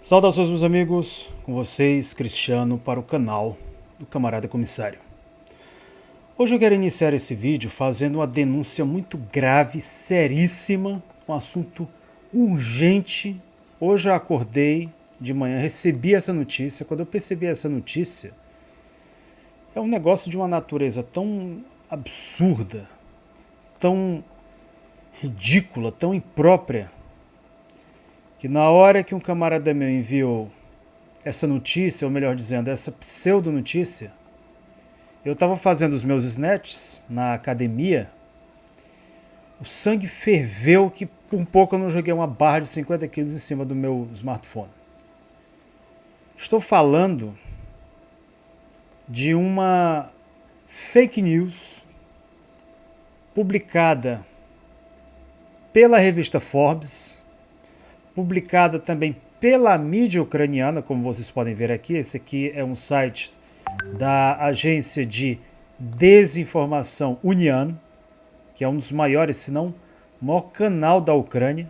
Saudações, meus amigos, com vocês, Cristiano, para o canal do Camarada Comissário. Hoje eu quero iniciar esse vídeo fazendo uma denúncia muito grave, seríssima, um assunto urgente. Hoje eu acordei de manhã, recebi essa notícia. Quando eu percebi essa notícia, é um negócio de uma natureza tão absurda, tão ridícula, tão imprópria, que na hora que um camarada meu enviou essa notícia, ou melhor dizendo, essa pseudo-notícia, eu estava fazendo os meus snatches na academia, o sangue ferveu que por um pouco eu não joguei uma barra de 50 quilos em cima do meu smartphone. Estou falando de uma fake news publicada pela revista Forbes, publicada também pela mídia ucraniana, como vocês podem ver aqui. Esse aqui é um site da agência de desinformação Unian, que é um dos maiores, se não o maior canal da Ucrânia.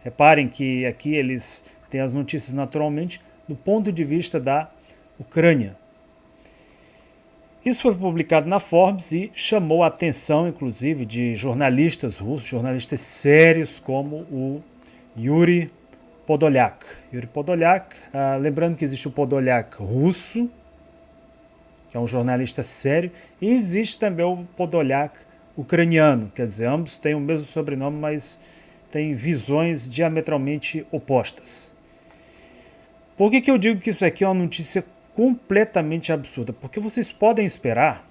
Reparem que aqui eles têm as notícias naturalmente do ponto de vista da Ucrânia. Isso foi publicado na Forbes e chamou a atenção, inclusive, de jornalistas russos, jornalistas sérios como o Yuri Podolyak. Lembrando que existe o Podolyak russo, que é um jornalista sério, e existe também o Podolyak ucraniano, quer dizer, ambos têm o mesmo sobrenome, mas têm visões diametralmente opostas. Por que eu digo que isso aqui é uma notícia completamente absurda? Porque vocês podem esperar,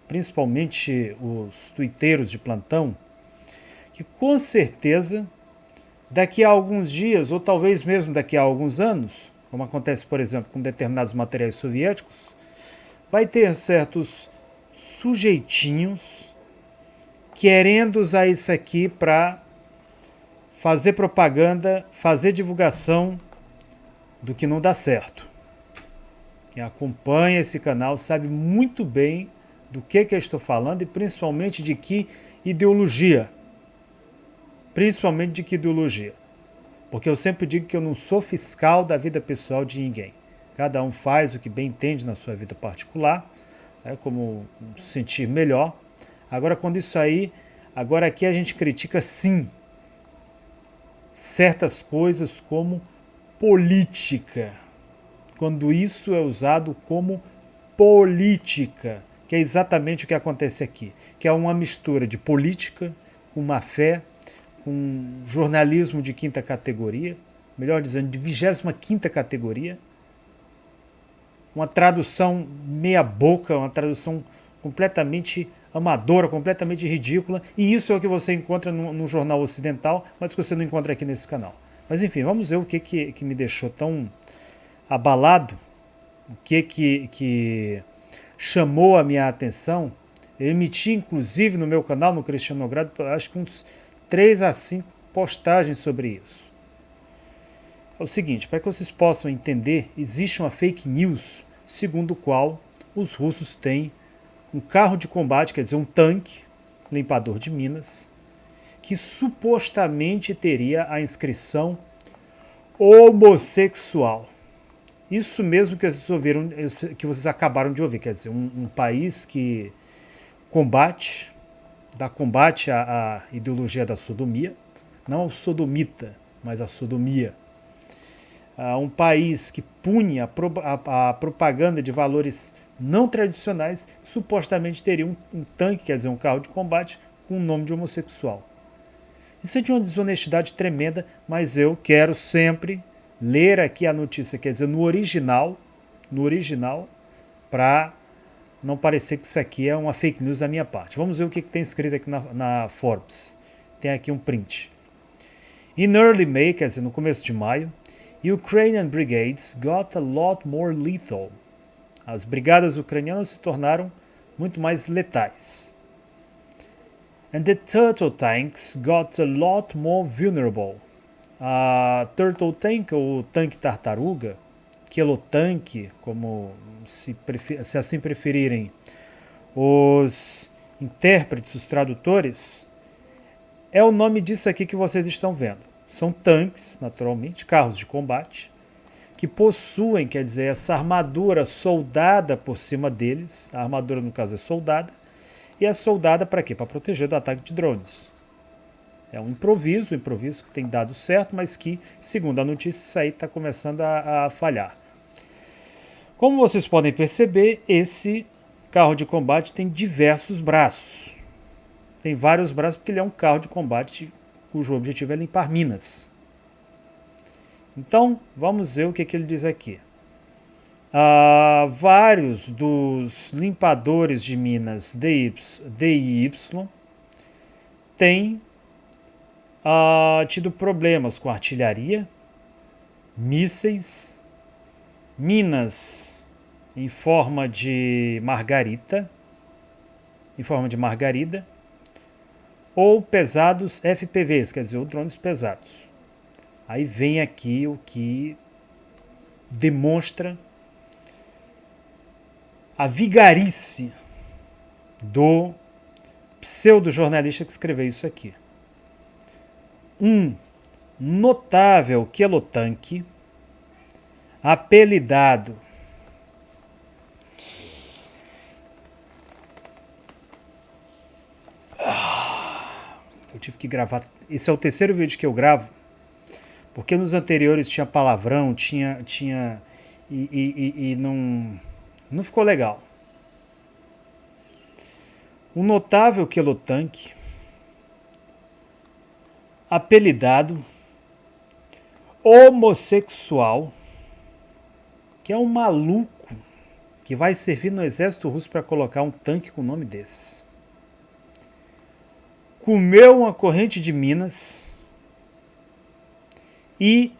principalmente os tuiteiros de plantão, que com certeza daqui a alguns dias, ou talvez mesmo daqui a alguns anos, como acontece, por exemplo, com determinados materiais soviéticos, vai ter certos sujeitinhos querendo usar isso aqui para fazer propaganda, fazer divulgação do que não dá certo. Quem acompanha esse canal sabe muito bem do que eu estou falando e principalmente de que ideologia. Porque eu sempre digo que eu não sou fiscal da vida pessoal de ninguém. Cada um faz o que bem entende na sua vida particular, como se sentir melhor. Agora, agora aqui a gente critica sim certas coisas como política. Quando isso é usado como política, que é exatamente o que acontece aqui, que é uma mistura de política com má fé, com jornalismo de quinta categoria, melhor dizendo, de 25ª categoria, uma tradução meia boca, uma tradução completamente amadora, completamente ridícula, e isso é o que você encontra no jornal ocidental, mas que você não encontra aqui nesse canal. Mas enfim, vamos ver o que me deixou tão abalado, o que chamou a minha atenção. Eu emiti, inclusive, no meu canal, no Cristiano Grado, acho que uns 3 a 5 postagens sobre isso. É o seguinte, para que vocês possam entender, existe uma fake news segundo o qual os russos têm um carro de combate, quer dizer, um tanque, limpador de minas, que supostamente teria a inscrição homossexual. Isso mesmo que vocês ouviram, que vocês acabaram de ouvir, quer dizer, um país que dá combate à ideologia da sodomia, não ao sodomita, mas à sodomia. Um país que pune a propaganda de valores não tradicionais, supostamente teria um tanque, quer dizer, um carro de combate, com o nome de homossexual. Isso é de uma desonestidade tremenda, mas eu quero sempre ler aqui a notícia, quer dizer, no original, para não parecer que isso aqui é uma fake news da minha parte. Vamos ver o que tem escrito aqui na Forbes. Tem aqui um print. In early May, quer dizer, no começo de maio, Ukrainian brigades got a lot more lethal. As brigadas ucranianas se tornaram muito mais letais. And the turtle tanks got a lot more vulnerable. A turtle tank, ou tanque tartaruga, quelotanque, como se assim preferirem os intérpretes, os tradutores, é o nome disso aqui que vocês estão vendo. São tanques, naturalmente, carros de combate, que possuem, quer dizer, essa armadura soldada por cima deles. A armadura, no caso, é soldada. E é soldada para quê? Para proteger do ataque de drones. É um improviso que tem dado certo, mas que, segundo a notícia, isso aí está começando a falhar. Como vocês podem perceber, esse carro de combate tem diversos braços. Tem vários braços porque ele é um carro de combate cujo objetivo é limpar minas. Então, vamos ver o que ele diz aqui. Vários dos limpadores de minas DIY têm tido problemas com artilharia, mísseis, minas em forma de margarida, ou pesados FPVs, quer dizer, drones pesados. Aí vem aqui o que demonstra a vigarice do pseudo-jornalista que escreveu isso aqui. Um notável quelotanque, apelidado eu tive que gravar. Esse é o terceiro vídeo que eu gravo, porque nos anteriores tinha palavrão, tinha e não ficou legal. Um notável quelotanque, apelidado homossexual, que é um maluco que vai servir no exército russo para colocar um tanque com o nome desses. Comeu uma corrente de minas e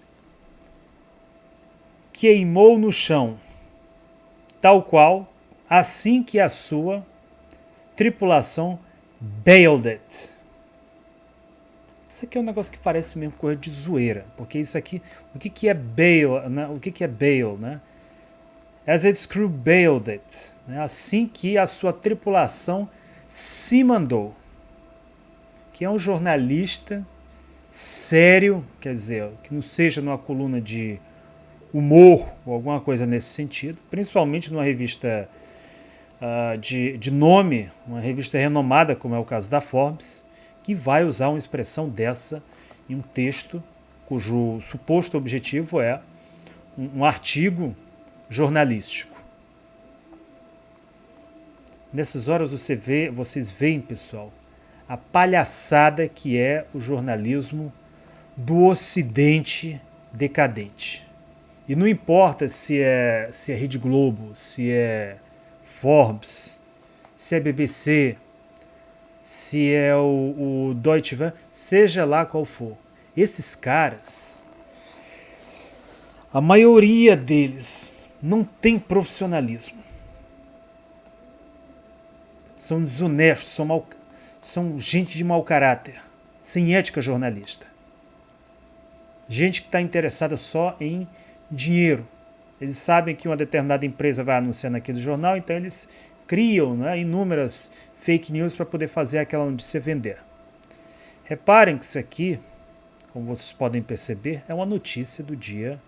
queimou no chão, tal qual assim que a sua tripulação bailed it. Isso aqui é um negócio que parece mesmo coisa de zoeira, porque isso aqui, o que é bail, né? O que é bail, né? As its crew bailed it, né? Assim que a sua tripulação se mandou. Que é um jornalista sério, quer dizer, que não seja numa coluna de humor ou alguma coisa nesse sentido, principalmente numa revista de nome, uma revista renomada, como é o caso da Forbes, que vai usar uma expressão dessa em um texto cujo suposto objetivo é um artigo jornalístico. Nessas horas vocês veem, pessoal, a palhaçada que é o jornalismo do Ocidente decadente. E não importa se é Rede Globo, se é Forbes, se é BBC, se é o Deutsche Welle, seja lá qual for. Esses caras, a maioria deles não tem profissionalismo. São desonestos, são gente de mau caráter, sem ética jornalista. Gente que está interessada só em dinheiro. Eles sabem que uma determinada empresa vai anunciar naquele jornal, então eles criam, né, inúmeras fake news para poder fazer aquela notícia vender. Reparem que isso aqui, como vocês podem perceber, é uma notícia do dia.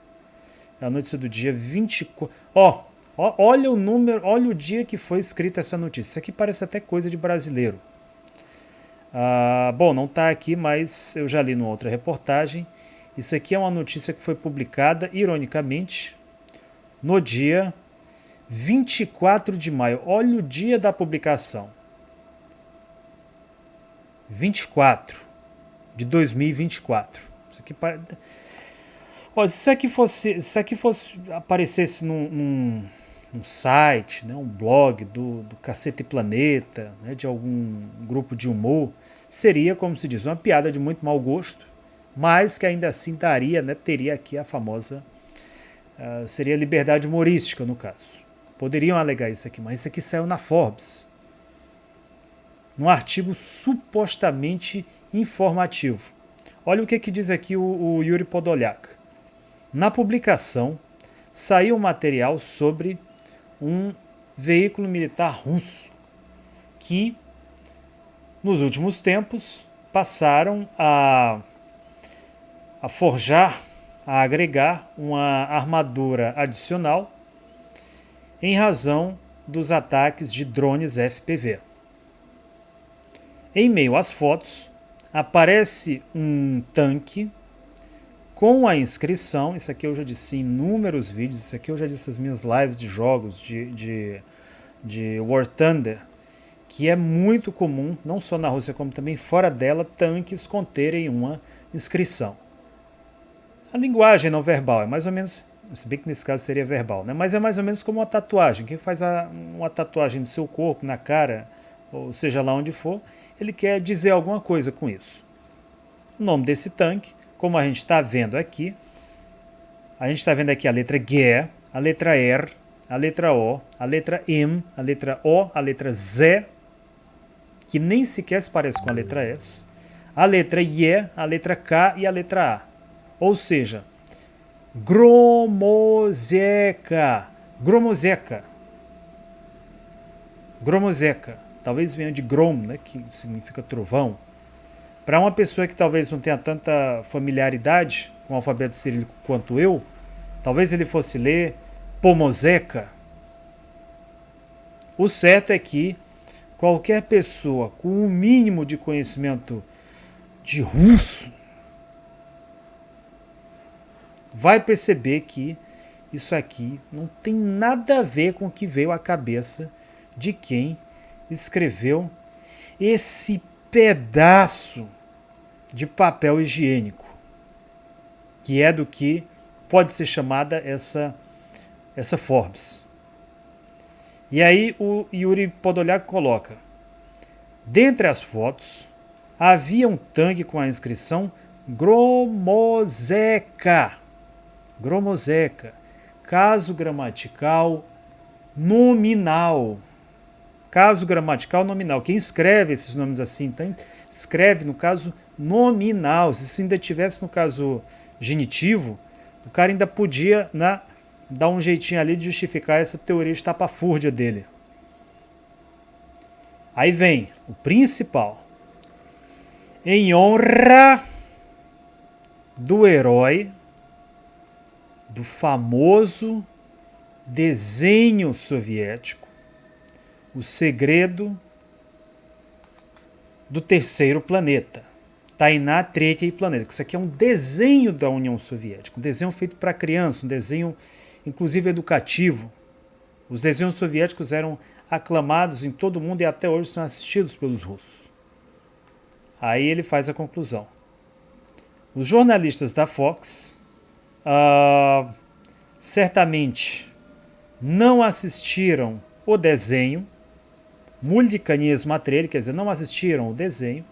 É a notícia do dia 24. Olha o número, olha o dia que foi escrita essa notícia. Isso aqui parece até coisa de brasileiro. Bom, não está aqui, mas eu já li numa outra reportagem. Isso aqui é uma notícia que foi publicada, ironicamente, no dia 24 de maio. Olha o dia da publicação. 24 de 2024. Isso aqui se aqui fosse aparecesse num site, né, um blog do Cacete Planeta, né, de algum grupo de humor, seria, como se diz, uma piada de muito mau gosto, mas que ainda assim daria, né, teria aqui a famosa, seria liberdade humorística no caso. Poderiam alegar isso aqui, mas isso aqui saiu na Forbes, num artigo supostamente informativo. Olha o que diz aqui o Yuri Podolyak. Na publicação, saiu um material sobre um veículo militar russo que, nos últimos tempos, passaram a forjar a agregar uma armadura adicional em razão dos ataques de drones FPV. Em meio às fotos, aparece um tanque com a inscrição, isso aqui eu já disse em inúmeros vídeos, isso aqui eu já disse nas minhas lives de jogos de War Thunder, que é muito comum, não só na Rússia como também fora dela, tanques conterem uma inscrição. A linguagem não verbal é mais ou menos, se bem que nesse caso seria verbal, né? Mas é mais ou menos como uma tatuagem. Quem faz uma tatuagem no seu corpo, na cara, ou seja lá onde for, ele quer dizer alguma coisa com isso. O nome desse tanque, como a gente está vendo aqui, a letra G, a letra R, a letra O, a letra M, a letra O, a letra Z, que nem sequer se parece com a letra S, a letra I, a letra K e a letra A. Ou seja, Gromozeca. Gromozeca. Gromozeca. Talvez venha de Grom, né, que significa trovão. Para uma pessoa que talvez não tenha tanta familiaridade com o alfabeto cirílico quanto eu, talvez ele fosse ler Pomozeca. O certo é que qualquer pessoa com um mínimo de conhecimento de russo vai perceber que isso aqui não tem nada a ver com o que veio à cabeça de quem escreveu esse pedaço de papel higiênico, que é do que pode ser chamada essa Forbes. E aí o Yuri Podolyak coloca: dentre as fotos havia um tanque com a inscrição Gromozeca. Gromozeca. Caso gramatical nominal. Caso gramatical nominal. Quem escreve esses nomes assim, então, escreve no caso nominal. Se isso ainda tivesse no caso genitivo, o cara ainda podia, né, dar um jeitinho ali de justificar essa teoria estapafúrdia dele. Aí vem o principal. Em honra do herói do famoso desenho soviético, O Segredo do Terceiro Planeta, Tainá, Tretий Planeta. Isso aqui é um desenho da União Soviética, um desenho feito para criança, um desenho inclusive educativo. Os desenhos soviéticos eram aclamados em todo o mundo e até hoje são assistidos pelos russos. Aí ele faz a conclusão. Os jornalistas da Fox certamente não assistiram o desenho, Multikanie Смотрели, quer dizer, não assistiram o desenho,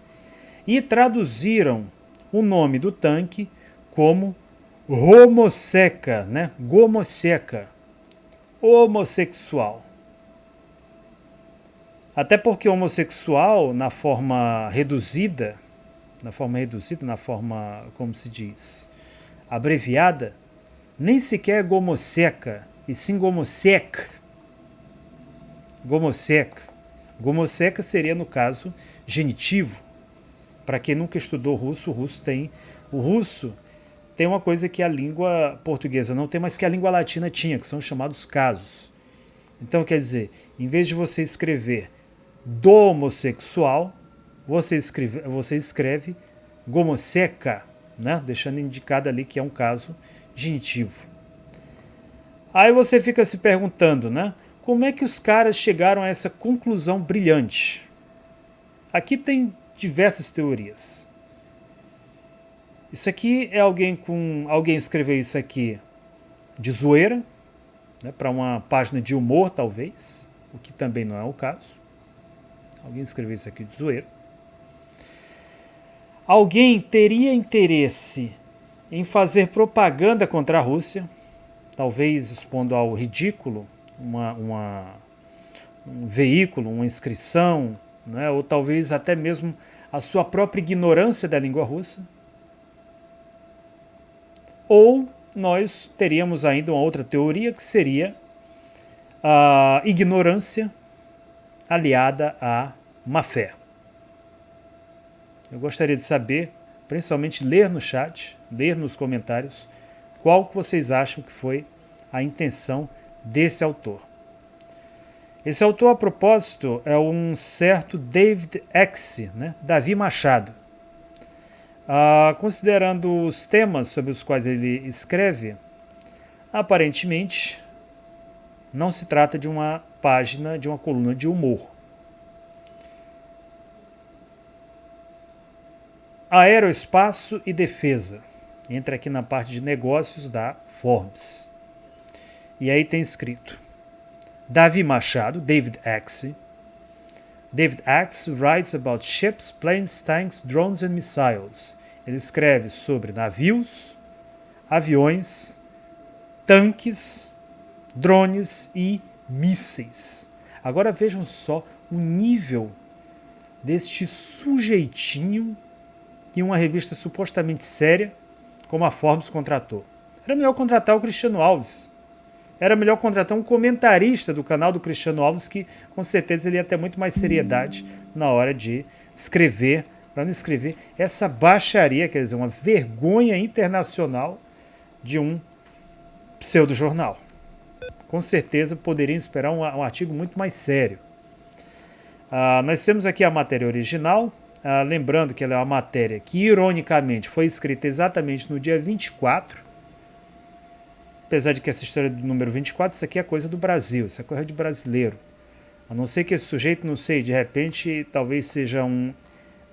e traduziram o nome do tanque como Homoseca, né? Gomoseca, homossexual. Até porque homossexual, na forma reduzida, como se diz, abreviada, nem sequer é gomoseca, e sim gomosek. Gomosek. Gomoseca seria, no caso, genitivo. Para quem nunca estudou russo, o russo tem uma coisa que a língua portuguesa não tem, mas que a língua latina tinha, que são os chamados casos. Então, quer dizer, em vez de você escrever do homossexual, você escreve gomoseca, né? Deixando indicado ali que é um caso genitivo. Aí você fica se perguntando, né? Como é que os caras chegaram a essa conclusão brilhante? Aqui tem diversas teorias. Isso aqui é alguém escreveu isso aqui de zoeira, né, para uma página de humor, talvez, o que também não é o caso. Alguém escreveu isso aqui de zoeira. Alguém teria interesse em fazer propaganda contra a Rússia, talvez expondo ao ridículo um veículo, uma inscrição, né, ou talvez até mesmo a sua própria ignorância da língua russa. Ou nós teríamos ainda uma outra teoria, que seria a ignorância aliada à má fé. Eu gostaria de saber, principalmente ler no chat, ler nos comentários, Qual que vocês acham que foi a intenção desse autor? Esse autor, a propósito, é um certo David X, né? Davi Machado. Considerando os temas sobre os quais ele escreve, aparentemente não se trata de uma página, de uma coluna de humor. Aeroespaço e defesa. Entra aqui na parte de negócios da Forbes. E aí tem escrito: Davi Machado, David X. David X writes about ships, planes, tanks, drones and missiles. Ele escreve sobre navios, aviões, tanques, drones e mísseis. Agora vejam só o nível deste sujeitinho em uma revista supostamente séria como a Forbes contratou. Era melhor contratar o Cristiano Alves. Era melhor contratar um comentarista do canal do Cristiano Alves, que com certeza ele ia ter muito mais seriedade na hora de escrever, para não escrever essa baixaria, quer dizer, uma vergonha internacional de um pseudo-jornal. Com certeza poderiam esperar um artigo muito mais sério. Nós temos aqui a matéria original, lembrando que ela é uma matéria que, ironicamente, foi escrita exatamente no dia 24, apesar de que essa história do número 24, isso aqui é coisa do Brasil, isso é coisa de brasileiro. A não ser que esse sujeito, não sei, de repente, talvez seja um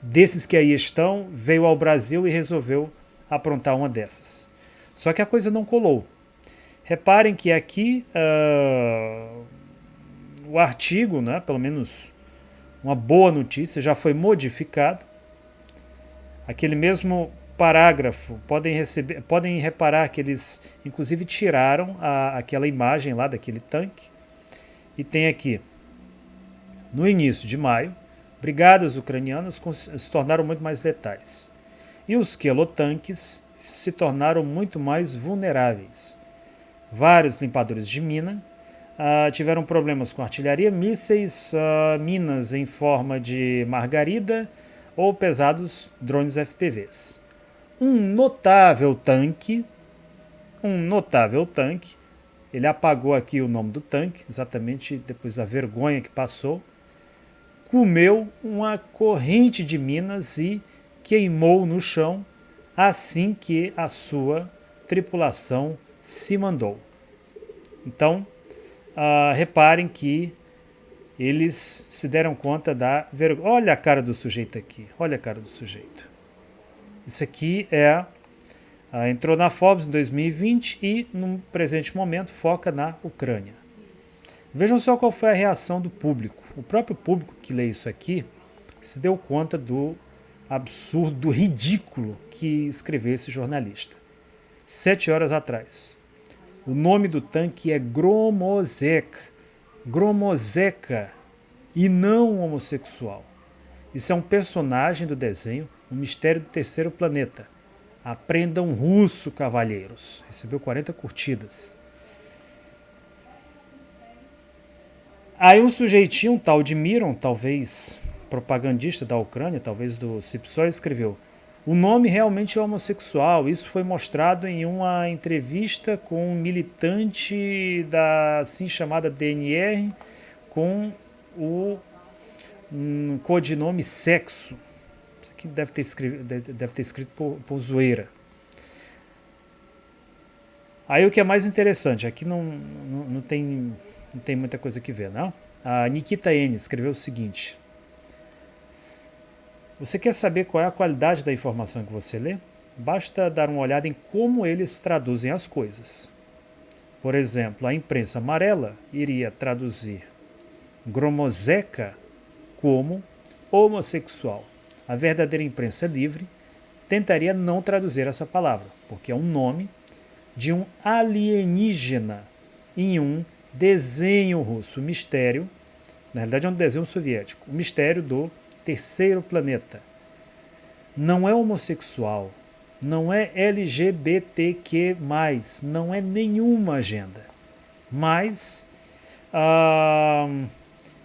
desses que aí estão, veio ao Brasil e resolveu aprontar uma dessas. Só que a coisa não colou. Reparem que aqui o artigo, né, pelo menos uma boa notícia, já foi modificado. Aquele mesmo parágrafo, podem reparar que eles inclusive tiraram aquela imagem lá daquele tanque, e tem aqui: no início de maio, brigadas ucranianas se tornaram muito mais letais e os quelotanques se tornaram muito mais vulneráveis. Vários limpadores de mina tiveram problemas com artilharia, mísseis, minas em forma de margarida ou pesados drones FPVs. Um notável tanque, ele apagou aqui o nome do tanque, exatamente depois da vergonha que passou, comeu uma corrente de minas e queimou no chão assim que a sua tripulação se mandou. Então, reparem que eles se deram conta da vergonha. Olha a cara do sujeito aqui, olha a cara do sujeito. Isso aqui entrou na Forbes em 2020 e, no presente momento, foca na Ucrânia. Vejam só qual foi a reação do público. O próprio público que lê isso aqui se deu conta do absurdo, do ridículo que escreveu esse jornalista. 7 horas atrás. O nome do tanque é Gromozeka, e não homossexual. Isso é um personagem do desenho O Mistério do Terceiro Planeta. Aprendam russo, cavalheiros. Recebeu 40 curtidas. Aí um sujeitinho, um tal de Miron, talvez propagandista da Ucrânia, talvez do Cipsoi, escreveu: o nome realmente é homossexual. Isso foi mostrado em uma entrevista com um militante da assim chamada DNR com o codinome Sexo. Isso aqui deve ter escrito por zoeira. Aí o que é mais interessante, aqui não tem muita coisa que ver, não? A Nikita N escreveu o seguinte: você quer saber qual é a qualidade da informação que você lê? Basta dar uma olhada em como eles traduzem as coisas. Por exemplo, a imprensa amarela iria traduzir Gromozeka como homossexual. A verdadeira imprensa livre tentaria não traduzir essa palavra, porque é um nome de um alienígena em um desenho russo, o mistério, na realidade é um desenho soviético, o mistério do terceiro planeta. Não é homossexual, não é LGBTQ+, não é nenhuma agenda. Mas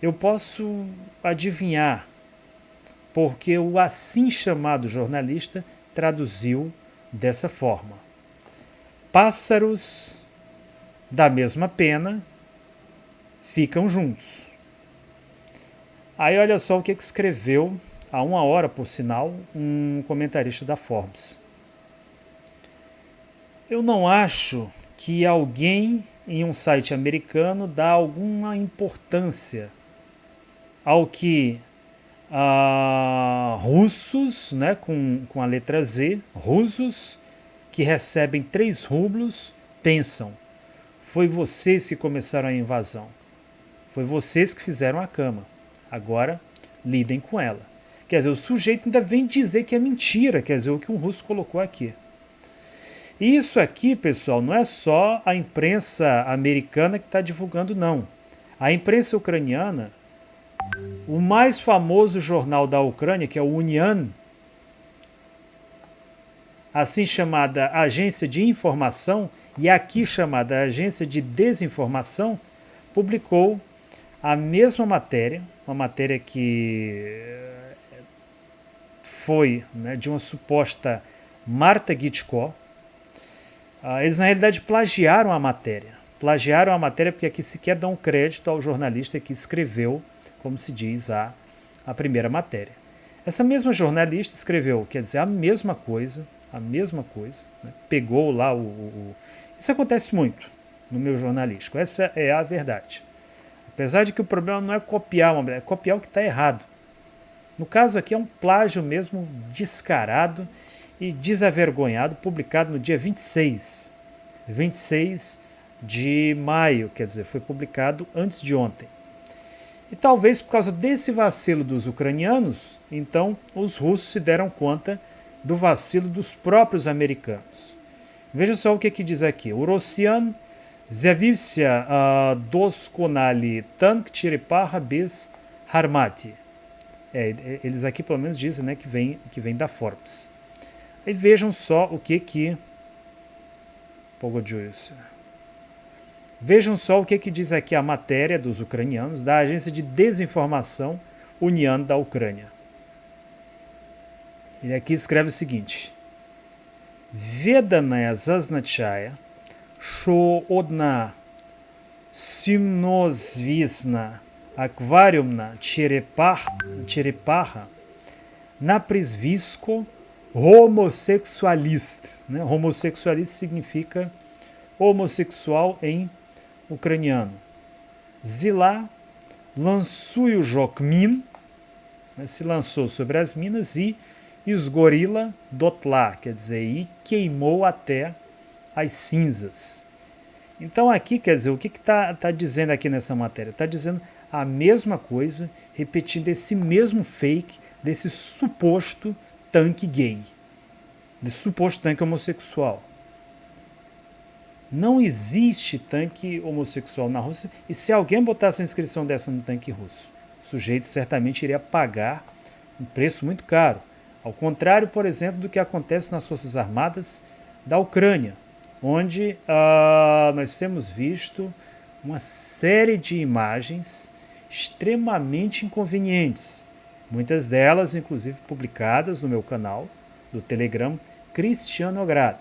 eu posso adivinhar, porque o assim chamado jornalista traduziu dessa forma. pássaros da mesma pena ficam juntos. Aí olha só o que escreveu, há 1 hora, por sinal, um comentarista da Forbes. Eu não acho que alguém em um site americano dá alguma importância ao que russos, né, com a letra Z, russos que recebem 3 rublos, pensam: foi vocês que começaram a invasão, foi vocês que fizeram a cama, agora lidem com ela. Quer dizer, o sujeito ainda vem dizer que é mentira, quer dizer, o que um russo colocou aqui. E isso aqui, pessoal, não é só a imprensa americana que está divulgando, não. A imprensa ucraniana, o mais famoso jornal da Ucrânia, que é o Unian, assim chamada agência de informação, e aqui chamada agência de desinformação, publicou a mesma matéria, uma matéria que foi, né, de uma suposta Marta Gitko. Eles, na realidade, plagiaram a matéria. Plagiaram a matéria porque aqui sequer dão crédito ao jornalista que escreveu, como se diz, a primeira matéria. Essa mesma jornalista escreveu, quer dizer, a mesma coisa, né? Pegou lá Isso acontece muito no meu jornalístico, essa é a verdade. Apesar de que o problema não é copiar uma matéria, é copiar o que está errado. No caso aqui é um plágio mesmo descarado e desavergonhado, publicado no dia 26 de maio, quer dizer, foi publicado antes de ontem. E talvez por causa desse vacilo dos ucranianos, então os russos se deram conta do vacilo dos próprios americanos. Veja só o que diz aqui. O Rossian zjavivся doskonali tank Черепаха без гармати. Eles aqui pelo menos dizem, né, que vem da Forbes. E vejam só o que Vejam só o que diz aqui a matéria dos ucranianos da agência de desinformação Unian da Ucrânia. Ele aqui escreve o seguinte: Ведане зазначає, що одна сумнозвісна акваріумна черепаха на прізвисько homossexualist. Né? Homossexualist significa homossexual em ucraniano. Zila lançou Jokmin, né? Se lançou sobre as minas, e esgorila dotla, quer dizer, e queimou até as cinzas. Então aqui, quer dizer, o que está dizendo aqui nessa matéria? Está dizendo a mesma coisa, repetindo esse mesmo fake desse suposto tanque gay, desse suposto tanque homossexual. Não existe tanque homossexual na Rússia, e se alguém botasse uma inscrição dessa no tanque russo, o sujeito certamente iria pagar um preço muito caro. Ao contrário, por exemplo, do que acontece nas Forças Armadas da Ucrânia, onde nós temos visto uma série de imagens extremamente inconvenientes, muitas delas, inclusive, publicadas no meu canal do Telegram, Cristianograd.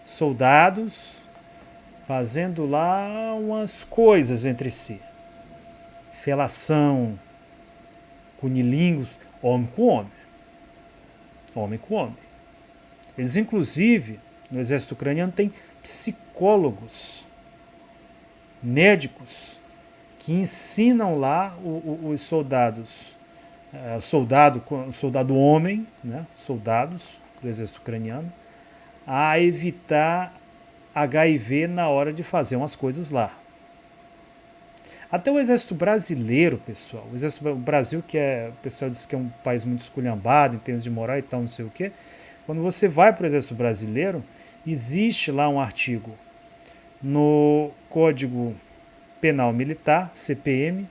Soldados fazendo lá umas coisas entre si. Felação, cunilingus, homem com homem. Homem com homem. Eles, inclusive, no exército ucraniano, têm psicólogos, médicos, que ensinam lá os soldados, soldado homem, né, soldados do exército ucraniano, a evitar HIV na hora de fazer umas coisas lá. Até o exército brasileiro, pessoal, o Brasil, que o pessoal diz que é um país muito esculhambado em termos de moral e tal, não sei o quê. Quando você vai para o exército brasileiro, existe lá um artigo no Código Penal Militar, CPM,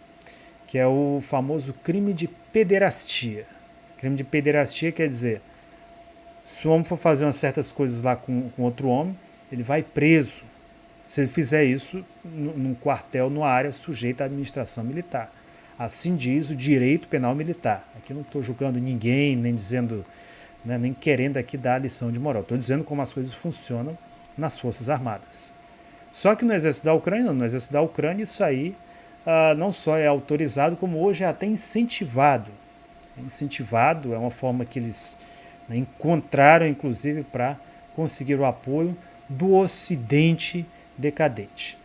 que é o famoso crime de pederastia. Crime de pederastia quer dizer, se o homem for fazer umas certas coisas lá com outro homem, ele vai preso. Se ele fizer isso num quartel, numa área sujeita à administração militar. Assim diz o direito penal militar. Aqui não estou julgando ninguém, nem dizendo, né, nem querendo aqui dar a lição de moral. Estou dizendo como as coisas funcionam nas Forças Armadas. Só que no Exército da Ucrânia, isso aí não só é autorizado, como hoje é até incentivado. Incentivado é uma forma que eles encontraram, inclusive, para conseguir o apoio do Ocidente decadente.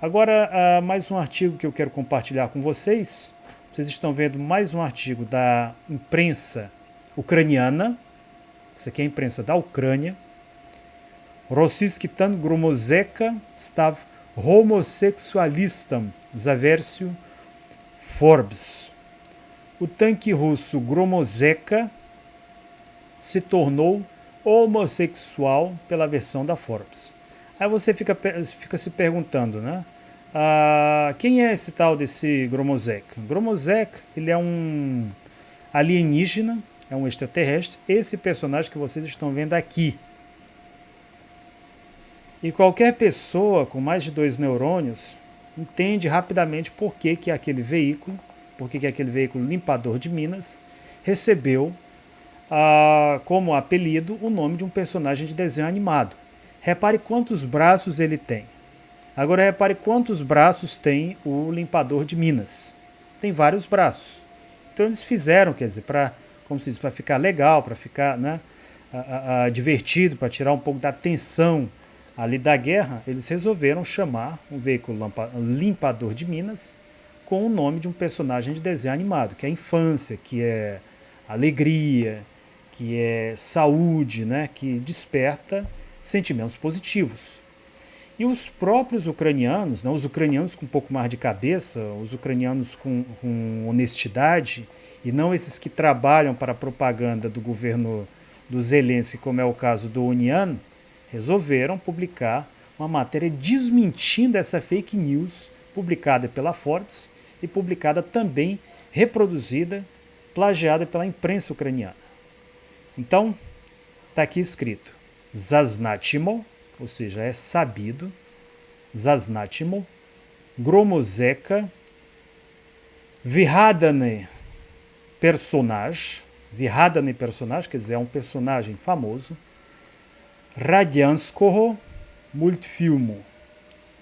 Agora, mais um artigo que eu quero compartilhar com vocês. Vocês estão vendo mais um artigo da imprensa ucraniana. Isso aqui é a imprensa da Ucrânia. Rosyjski tank Gromozeka stav homossexualistam, za versją Forbes. O tanque russo Gromozeka se tornou homossexual pela versão da Forbes. Aí você fica se perguntando, né? Quem é esse tal desse Gromozek? Gromozek, ele é um alienígena, é um extraterrestre. Esse personagem que vocês estão vendo aqui. E qualquer pessoa com mais de 2 neurônios entende rapidamente por que aquele veículo limpador de minas, recebeu como apelido o nome de um personagem de desenho animado. Repare quantos braços ele tem. Agora repare quantos braços tem o limpador de minas. Tem vários braços. Então eles fizeram, quer dizer, para ficar legal, para ficar divertido, para tirar um pouco da tensão ali da guerra, eles resolveram chamar um veículo limpador de minas com o nome de um personagem de desenho animado, que é a infância, que é alegria, que é saúde, né, que desperta sentimentos positivos. E os próprios ucranianos, os ucranianos com um pouco mais de cabeça, os ucranianos com honestidade, e não esses que trabalham para a propaganda do governo do Zelensky, como é o caso do Unian, resolveram publicar uma matéria desmentindo essa fake news publicada pela Forbes e publicada também, reproduzida, plagiada pela imprensa ucraniana. Então, está aqui escrito Zaznachimo, ou seja, é sabido, Zaznachimo, Gromozeka, Vyhadany personagem, quer dizer, é um personagem famoso, Radianskoho multfilmu.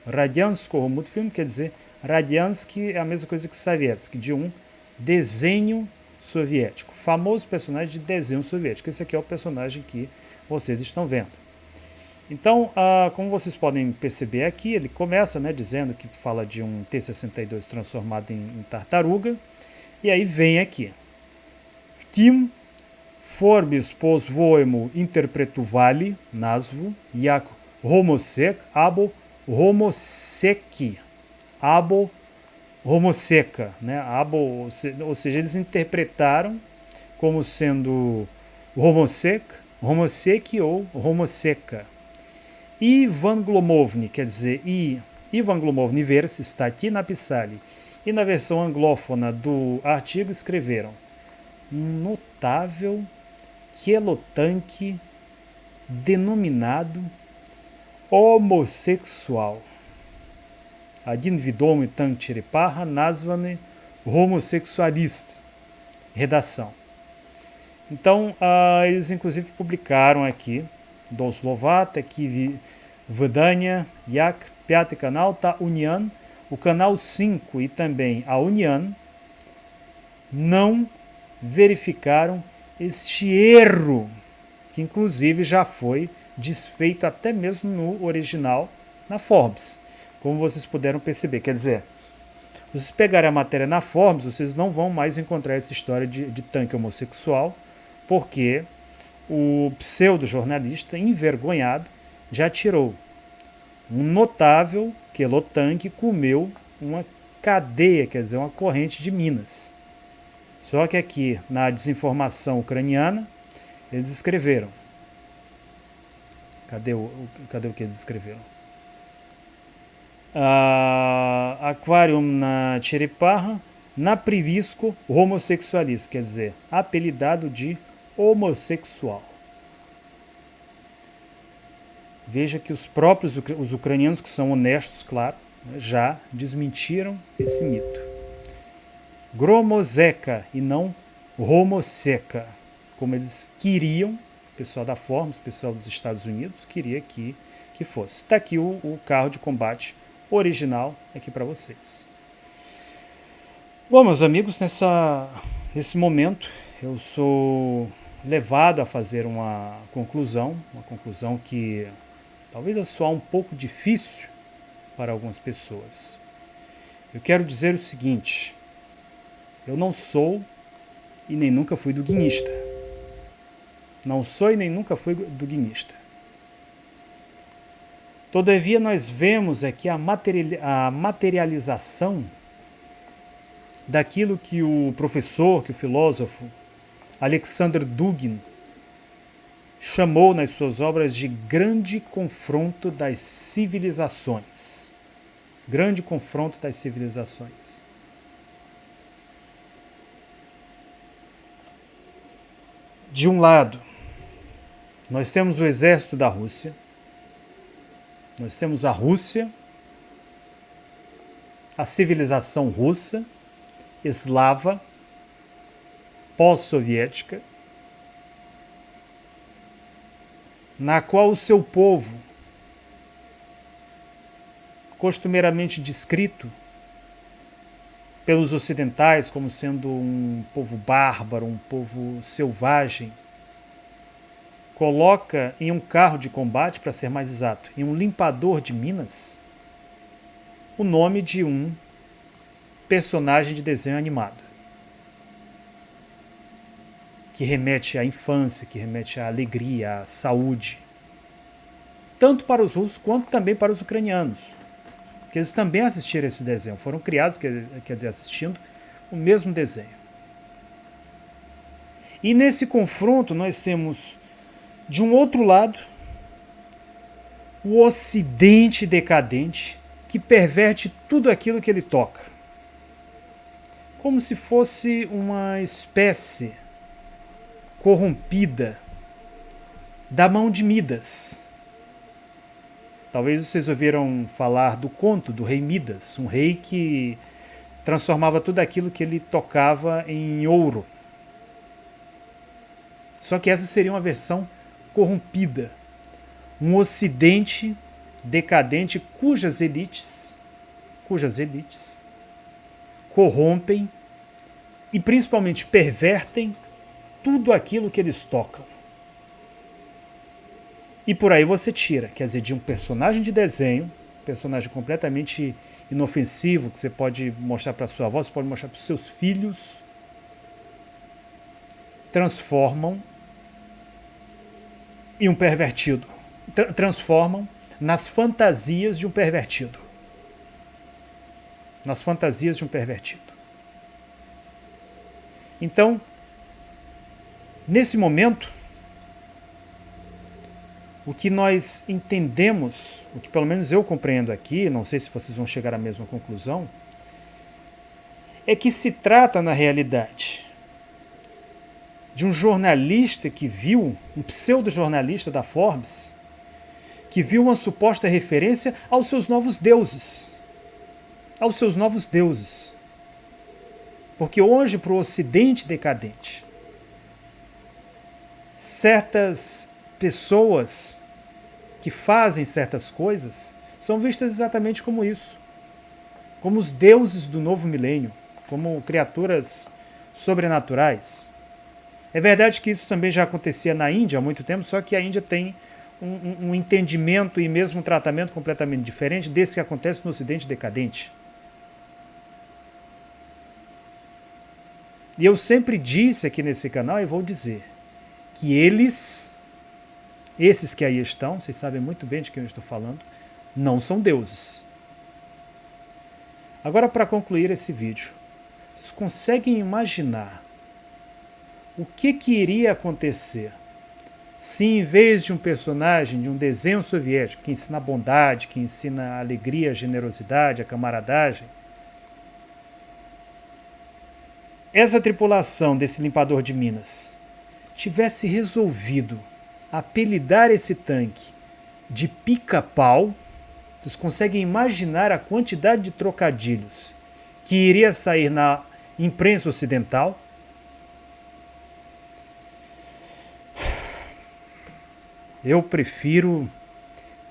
Radianskoho multfilmu quer dizer, Radiansky é a mesma coisa que Sovietsky, de um desenho soviético. Famoso personagem de desenho soviético. Esse aqui é o personagem que vocês estão vendo. Então, como vocês podem perceber aqui, ele começa dizendo que fala de um T-62 transformado em tartaruga. E aí vem aqui. Vtim Forbes po-своєму interpretували назву як гомосек або гомосеки, або homoseca, né? Ou seja, eles interpretaram como sendo homosek ou homoseca. Ivan Glomovny, quer dizer, Ivan Glomovny Verse está aqui na Pissali. E na versão anglófona do artigo escreveram notável quelotanque denominado homossexual. Один відомий танк Черепаха названий homossexualista. Redação. Então, eles inclusive publicaram aqui do Slovata, que Vydania, Jak, Пятый canal, tá Unian, o canal 5 e também a Unian não verificaram este erro, que inclusive já foi desfeito até mesmo no original, na Forbes, como vocês puderam perceber. Quer dizer, se vocês pegarem a matéria na Forbes, vocês não vão mais encontrar essa história de tanque homossexual, porque o pseudo-jornalista, envergonhado, já tirou. Um notável quelotanque comeu uma cadeia, quer dizer, uma corrente de minas. Só que aqui, na desinformação ucraniana, eles escreveram. Cadê o que eles escreveram? Aquarium na Черепаха na Privisco homossexualista, quer dizer, apelidado de homossexual. Veja que os ucranianos, que são honestos, claro, já desmentiram esse mito. Gromozeka e não homoseca, como eles queriam, pessoal da Forms, o pessoal dos Estados Unidos, queria que fosse. Está aqui o carro de combate original aqui para vocês. Bom, meus amigos, nesse momento eu sou levado a fazer uma conclusão que talvez vai soar um pouco difícil para algumas pessoas. Eu quero dizer o seguinte: eu não sou e nem nunca fui duguinista. Não sou e nem nunca fui duguinista. Todavia, nós vemos aqui a materialização daquilo que o professor, que o filósofo Alexander Dugin chamou nas suas obras de grande confronto das civilizações. Grande confronto das civilizações. De um lado, nós temos o exército da Rússia, nós temos a Rússia, a civilização russa, eslava, pós-soviética, na qual o seu povo, costumeiramente descrito pelos ocidentais como sendo um povo bárbaro, um povo selvagem, coloca em um carro de combate, para ser mais exato, em um limpador de minas, o nome de um personagem de desenho animado, que remete à infância, que remete à alegria, à saúde, tanto para os russos quanto também para os ucranianos, que eles também assistiram esse desenho, foram criados, quer dizer, assistindo o mesmo desenho. E nesse confronto nós temos, de um outro lado, o Ocidente decadente, que perverte tudo aquilo que ele toca, como se fosse uma espécie corrompida da mão de Midas. Talvez vocês ouviram falar do conto do rei Midas, um rei que transformava tudo aquilo que ele tocava em ouro. Só que essa seria uma versão corrompida, um Ocidente decadente cujas elites corrompem e principalmente pervertem tudo aquilo que eles tocam. E por aí você tira, quer dizer, de um personagem de desenho, personagem completamente inofensivo, que você pode mostrar para sua avó, você pode mostrar para os seus filhos, transformam em um pervertido. Transformam nas fantasias de um pervertido. Nas fantasias de um pervertido. Então, nesse momento, o que nós entendemos, o que pelo menos eu compreendo aqui, não sei se vocês vão chegar à mesma conclusão, é que se trata, na realidade, de um jornalista que viu, um pseudo-jornalista da Forbes, que viu uma suposta referência aos seus novos deuses. Aos seus novos deuses. Porque hoje, para o Ocidente decadente, certas pessoas que fazem certas coisas são vistas exatamente como isso. Como os deuses do novo milênio, como criaturas sobrenaturais. É verdade que isso também já acontecia na Índia há muito tempo, só que a Índia tem um entendimento e mesmo um tratamento completamente diferente desse que acontece no Ocidente decadente. E eu sempre disse aqui nesse canal e vou dizer que esses que aí estão, vocês sabem muito bem de quem eu estou falando, não são deuses. Agora, para concluir esse vídeo, vocês conseguem imaginar o que iria acontecer se, em vez de um personagem de um desenho soviético que ensina a bondade, que ensina a alegria, a generosidade, a camaradagem, essa tripulação desse limpador de minas tivesse resolvido apelidar esse tanque de pica-pau? Vocês conseguem imaginar a quantidade de trocadilhos que iria sair na imprensa ocidental? eu prefiro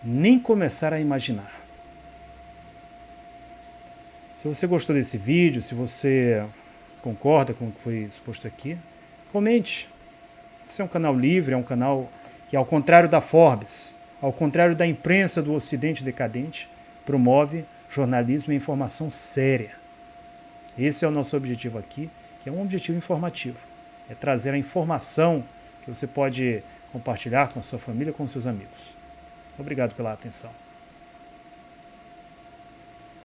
nem começar a imaginar. Se você gostou desse vídeo, se você concorda com o que foi exposto aqui, comente. Esse é um canal livre, é um canal que, ao contrário da Forbes, ao contrário da imprensa do Ocidente decadente, promove jornalismo e informação séria. Esse é o nosso objetivo aqui, que é um objetivo informativo. É trazer a informação que você pode compartilhar com a sua família, com seus amigos. Obrigado pela atenção.